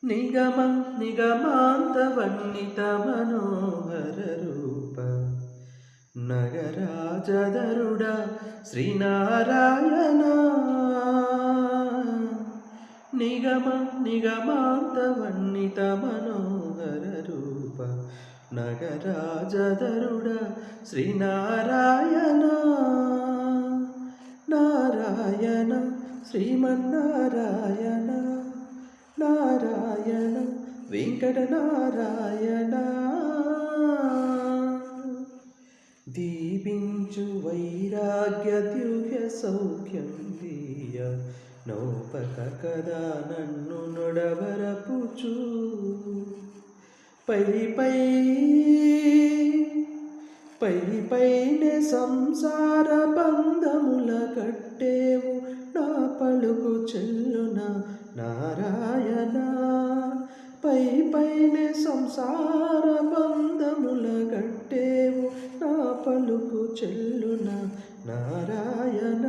నిగమ నిగమాంతవర్ణిత మనోహర రూప నగరాజధరుడ శ్రీనారాయణ నిగమ నిగమాంతవర్ణిత మనోహర రూప నగరాజధరుడ శ్రీనారాయణ నారాయణ శ్రీమన్నారాయణ నారాయణ వెంకట నారాయణ దీపించు వైరాగ్య దివ్య సౌఖ్యం దీయ నౌపక కదా నన్ను నొడవరపుచు పై పై పై పైనే సంసార బంధముల కట్టేవు నా పలుకు చెల్లున నారాయణ పై పైనే సంసార బంధముల కట్టేవు నా పలుకు చెల్లున నారాయణ